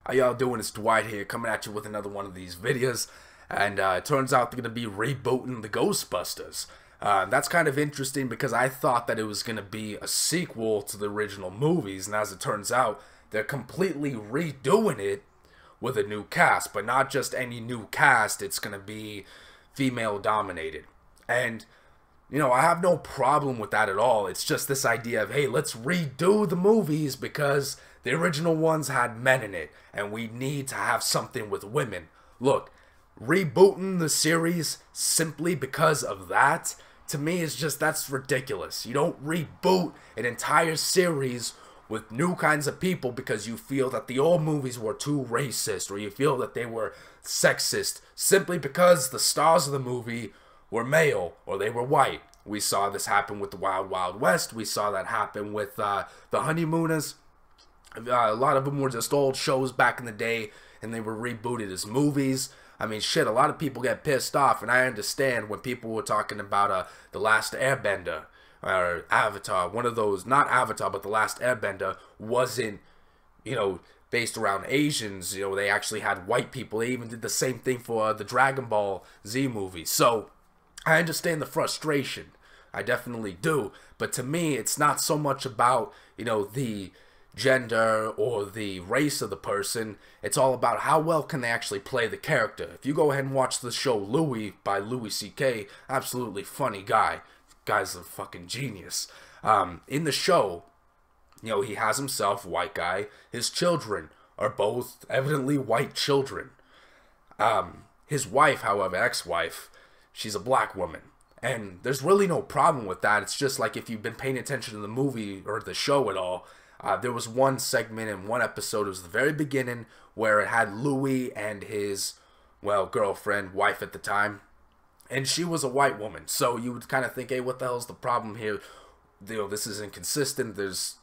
How y'all doing? It's Dwight here, coming at you with another one of these videos. And it turns out they're going to be rebooting the Ghostbusters. That's kind of interesting because I thought that it was going to be a sequel to the original movies. And as it turns out, they're completely redoing it with a new cast. But not just any new cast, it's going to be female dominated. And, you know, I have no problem with that at all. It's just this idea of, hey, let's redo the movies because the original ones had men in it, and we need to have something with women. Look, rebooting the series simply because of that, to me, is just, that's ridiculous. You don't reboot an entire series with new kinds of people because you feel that the old movies were too racist, or you feel that they were sexist, simply because the stars of the movie were male, or they were white. We saw this happen with the Wild Wild West. We saw that happen with the Honeymooners. A lot of them were just old shows back in the day, and they were rebooted as movies. I mean, shit, a lot of people get pissed off, and I understand when people were talking about The Last Airbender, or Avatar, one of those, not Avatar, but The Last Airbender wasn't, you know, based around Asians. You know, they actually had white people. They even did the same thing for the Dragon Ball Z movie. So, I understand the frustration. I definitely do. But to me, it's not so much about, you know, the gender or the race of the person. It's all about how well can they actually play the character. If you go ahead and watch the show Louie by Louis C.K., absolutely funny guy. Guy's a fucking genius. In the show, you know, he has himself, white guy. His children are both evidently white children. His wife, however, ex-wife, she's a black woman. And there's really no problem with that. It's just like if you've been paying attention to the movie or the show at all, there was one segment in one episode, it was the very beginning, where it had Louie and his, well, girlfriend, wife at the time, and she was a white woman. So you would kind of think, hey, what the hell's the problem here? You know, this is inconsistent.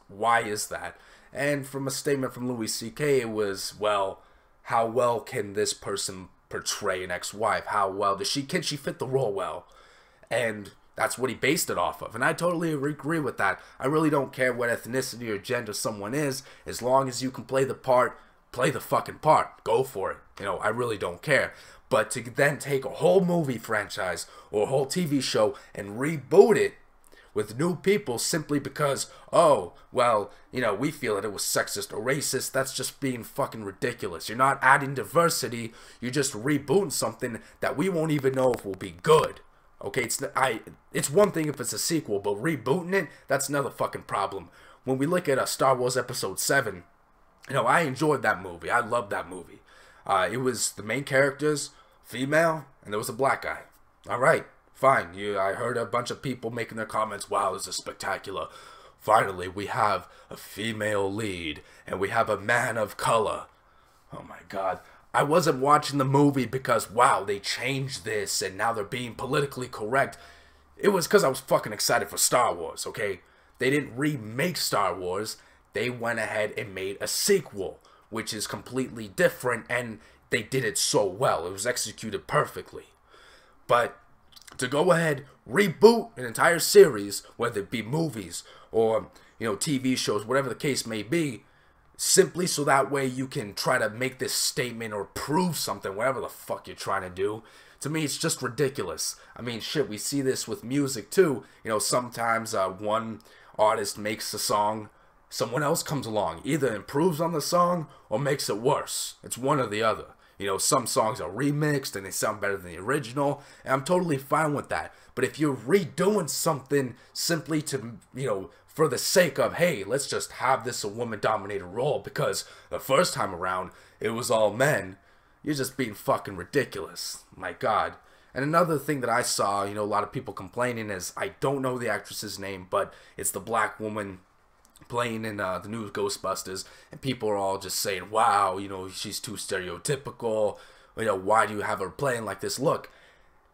Why is that? And from a statement from Louis C.K., it was, well, how well can this person portray an ex-wife? How well can she fit the role well? And that's what he based it off of. And I totally agree with that. I really don't care what ethnicity or gender someone is. As long as you can play the part, play the fucking part. Go for it. You know, I really don't care. But to then take a whole movie franchise or a whole TV show and reboot it with new people simply because, oh, well, you know, we feel that it was sexist or racist, that's just being fucking ridiculous. You're not adding diversity. You're just rebooting something that we won't even know if will be good. Okay, it's one thing if it's a sequel, but rebooting it, that's another fucking problem. When we look at Star Wars Episode 7, you know, I enjoyed that movie. I loved that movie. It was the main characters, female, and there was a black guy. Alright, fine. I heard a bunch of people making their comments, wow, this is spectacular. Finally, we have a female lead, and we have a man of color. Oh my god. I wasn't watching the movie because, wow, they changed this and now they're being politically correct. It was because I was fucking excited for Star Wars, okay? They didn't remake Star Wars. They went ahead and made a sequel, which is completely different, and they did it so well. It was executed perfectly. But to go ahead, reboot an entire series, whether it be movies or, you know, TV shows, whatever the case may be, simply so that way you can try to make this statement or prove something, whatever the fuck you're trying to do. To me, it's just ridiculous. I mean, shit, we see this with music too. You know, sometimes one artist makes a song, someone else comes along, either improves on the song or makes it worse. It's one or the other. You know, some songs are remixed and they sound better than the original, and I'm totally fine with that. But if you're redoing something simply to, you know, for the sake of, hey, let's just have this a woman-dominated role because the first time around it was all men, you're just being fucking ridiculous. My god. And another thing that I saw, you know, a lot of people complaining is, I don't know the actress's name, but it's the black woman playing in the new Ghostbusters, and people are all just saying, wow, you know, she's too stereotypical, you know, why do you have her playing like this? Look,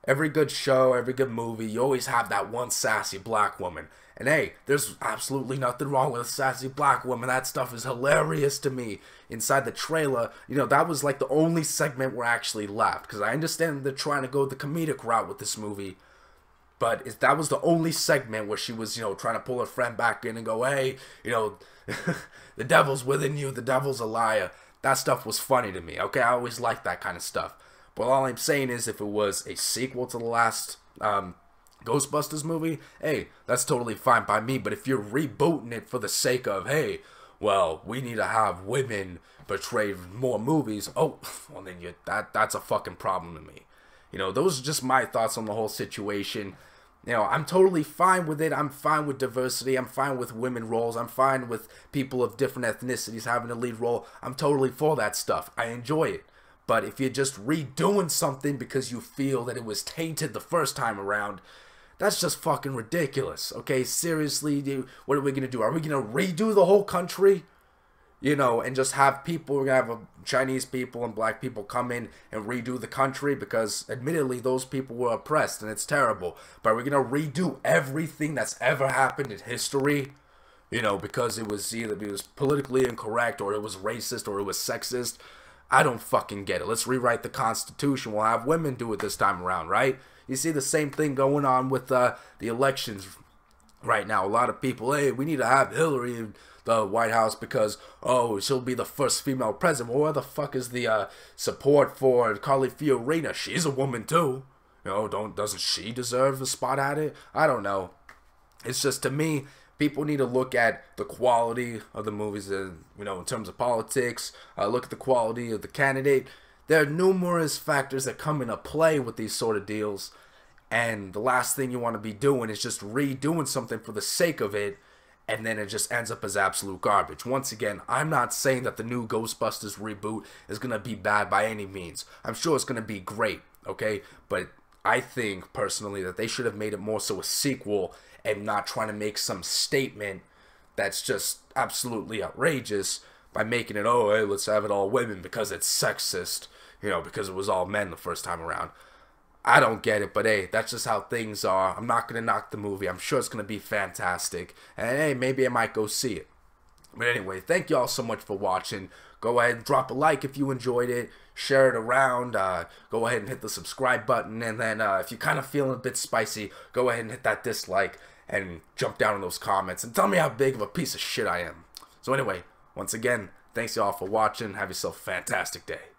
every good show, every good movie, you always have that one sassy black woman. And hey, there's absolutely nothing wrong with a sassy black woman. That stuff is hilarious to me. Inside the trailer, you know, that was like the only segment where I actually laughed. Because I understand they're trying to go the comedic route with this movie. But that was the only segment where she was, you know, trying to pull her friend back in and go, hey, you know, the devil's within you, the devil's a liar. that stuff was funny to me. Okay, I always liked that kind of stuff. But all I'm saying is, if it was a sequel to the last Ghostbusters movie, hey, that's totally fine by me. But if you're rebooting it for the sake of, hey, well, we need to have women portray more movies, oh, well then that's a fucking problem to me. You know, those are just my thoughts on the whole situation. You know, I'm totally fine with it. I'm fine with diversity. I'm fine with women roles. I'm fine with people of different ethnicities having a lead role. I'm totally for that stuff. I enjoy it. But if you're just redoing something because you feel that it was tainted the first time around, that's just fucking ridiculous. Okay, seriously, dude, what are we going to do? Are we going to redo the whole country? You know, and just have people, we're going to have Chinese people and black people come in and redo the country because, admittedly, those people were oppressed and it's terrible. But we're going to redo everything that's ever happened in history, you know, because it was either it was politically incorrect or it was racist or it was sexist. I don't fucking get it. Let's rewrite the Constitution. We'll have women do it this time around, right? You see the same thing going on with the elections right now. A lot of people, hey, we need to have Hillary in the White House because, oh, she'll be the first female president. Well, where the fuck is the support for Carly Fiorina? She's a woman too. You know, doesn't she deserve a spot at it? I don't know. It's just, to me, people need to look at the quality of the movies, and you know, in terms of politics. Look at the quality of the candidate. There are numerous factors that come into play with these sort of deals, and the last thing you want to be doing is just redoing something for the sake of it, and then it just ends up as absolute garbage. Once again, I'm not saying that the new Ghostbusters reboot is going to be bad by any means. I'm sure it's going to be great, okay? But I think, personally, that they should have made it more so a sequel and not trying to make some statement that's just absolutely outrageous by making it, oh, hey, let's have it all women because it's sexist, you know, because it was all men the first time around. I don't get it, but hey, that's just how things are. I'm not going to knock the movie. I'm sure it's going to be fantastic. And hey, maybe I might go see it. But anyway, thank you all so much for watching. Go ahead and drop a like if you enjoyed it. Share it around. Go ahead and hit the subscribe button. And then if you're kind of feeling a bit spicy, go ahead and hit that dislike and jump down in those comments and tell me how big of a piece of shit I am. So anyway, once again, thanks y'all for watching. Have yourself a fantastic day.